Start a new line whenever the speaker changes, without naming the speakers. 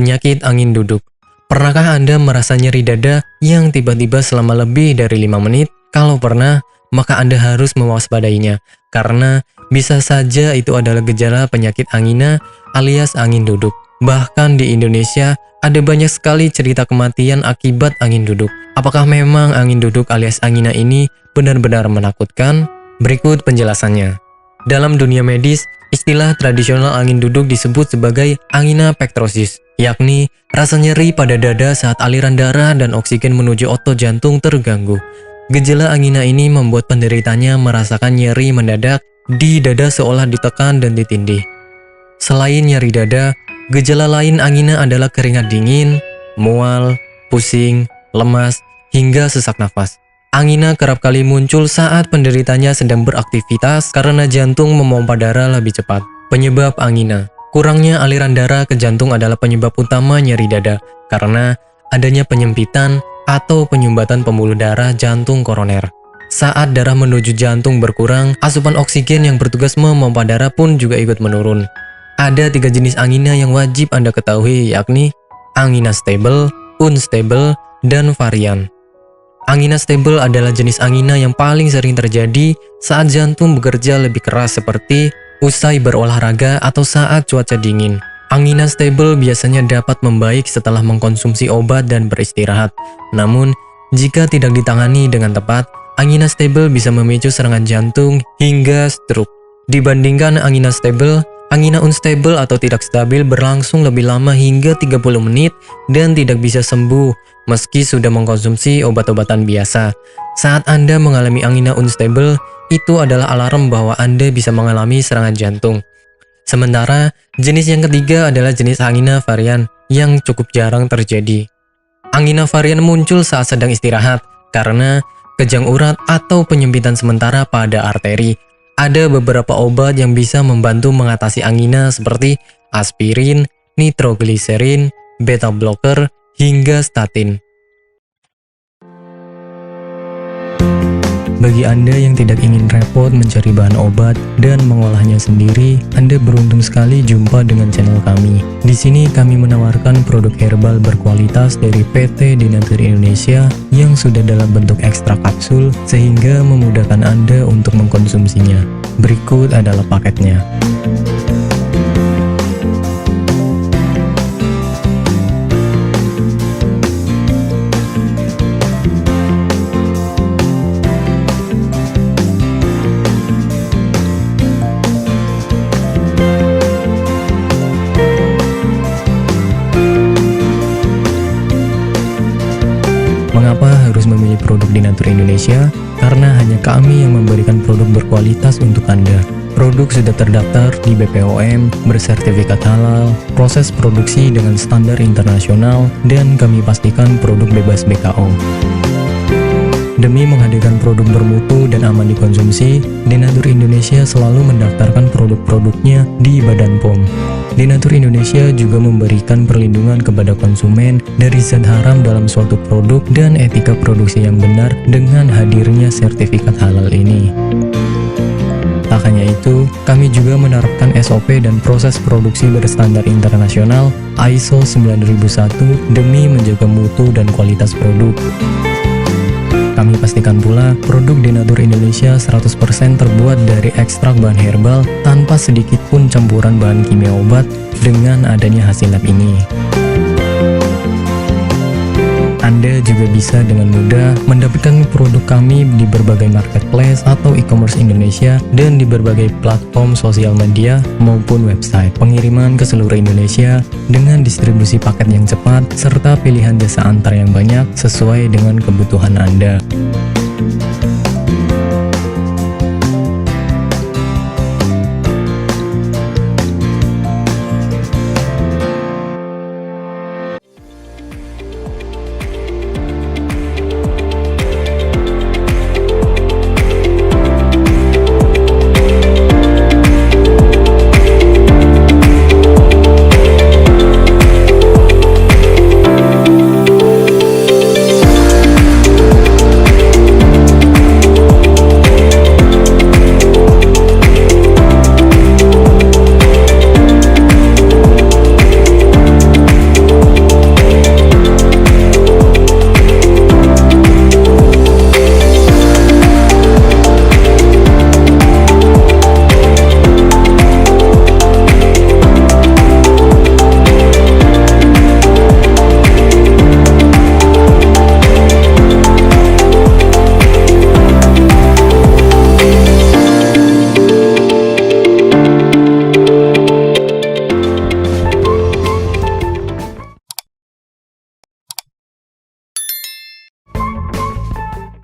Penyakit angin duduk. Pernahkah Anda merasa nyeri dada yang tiba-tiba selama lebih dari 5 menit? Kalau pernah, maka Anda harus mewaspadainya, karena bisa saja itu adalah gejala penyakit angina alias angin duduk. Bahkan di Indonesia, ada banyak sekali cerita kematian akibat angin duduk. Apakah memang angin duduk alias angina ini benar-benar menakutkan? Berikut penjelasannya. Dalam dunia medis, istilah tradisional angin duduk disebut sebagai angina pectoris, yakni rasa nyeri pada dada saat aliran darah dan oksigen menuju otot jantung terganggu. Gejala angina ini membuat penderitanya merasakan nyeri mendadak di dada seolah ditekan dan ditindih. Selain nyeri dada, gejala lain angina adalah keringat dingin, mual, pusing, lemas, hingga sesak nafas. Angina kerap kali muncul saat penderitanya sedang beraktivitas karena jantung memompa darah lebih cepat. Penyebab angina. Kurangnya aliran darah ke jantung adalah penyebab utama nyeri dada karena adanya penyempitan atau penyumbatan pembuluh darah jantung koroner. Saat darah menuju jantung berkurang, asupan oksigen yang bertugas memompa darah pun juga ikut menurun. Ada 3 jenis angina yang wajib Anda ketahui, yakni angina stable, unstable, dan varian. Angina stable adalah jenis angina yang paling sering terjadi saat jantung bekerja lebih keras seperti usai berolahraga atau saat cuaca dingin. Angina stable biasanya dapat membaik setelah mengkonsumsi obat dan beristirahat. Namun, jika tidak ditangani dengan tepat, angina stable bisa memicu serangan jantung hingga stroke. Dibandingkan angina stable, angina unstable atau tidak stabil berlangsung lebih lama hingga 30 menit dan tidak bisa sembuh meski sudah mengkonsumsi obat-obatan biasa. Saat Anda mengalami angina unstable, itu adalah alarm bahwa Anda bisa mengalami serangan jantung. Sementara, jenis yang ketiga adalah jenis angina varian yang cukup jarang terjadi. Angina varian muncul saat sedang istirahat karena kejang urat atau penyempitan sementara pada arteri. Ada beberapa obat yang bisa membantu mengatasi angina seperti aspirin, nitrogliserin, beta blocker, hingga statin. Bagi Anda yang tidak ingin repot mencari bahan obat dan mengolahnya sendiri, Anda beruntung sekali jumpa dengan channel kami. Di sini kami menawarkan produk herbal berkualitas dari PT Denatur Indonesia yang sudah dalam bentuk ekstrak kapsul sehingga memudahkan Anda untuk mengkonsumsinya. Berikut adalah paketnya. Mengapa harus memilih produk Denatur Indonesia? Karena hanya kami yang memberikan produk berkualitas untuk Anda. Produk sudah terdaftar di BPOM, bersertifikat halal, proses produksi dengan standar internasional, dan kami pastikan produk bebas BKO. Demi menghadirkan produk bermutu dan aman dikonsumsi, Denatur Indonesia selalu mendaftarkan produk-produknya di Badan POM. Denatur Indonesia juga memberikan perlindungan kepada konsumen dari zat haram dalam suatu produk dan etika produksi yang benar dengan hadirnya sertifikat halal ini. Tak hanya itu, kami juga menerapkan SOP dan proses produksi berstandar internasional ISO 9001 demi menjaga mutu dan kualitas produk. Kami pastikan pula produk Denatur Indonesia 100% terbuat dari ekstrak bahan herbal tanpa sedikit pun campuran bahan kimia obat dengan adanya hasil lab ini. Anda juga bisa dengan mudah mendapatkan produk kami di berbagai marketplace atau e-commerce Indonesia dan di berbagai platform sosial media maupun website. Pengiriman ke seluruh Indonesia dengan distribusi paket yang cepat serta pilihan jasa antar yang banyak sesuai dengan kebutuhan Anda.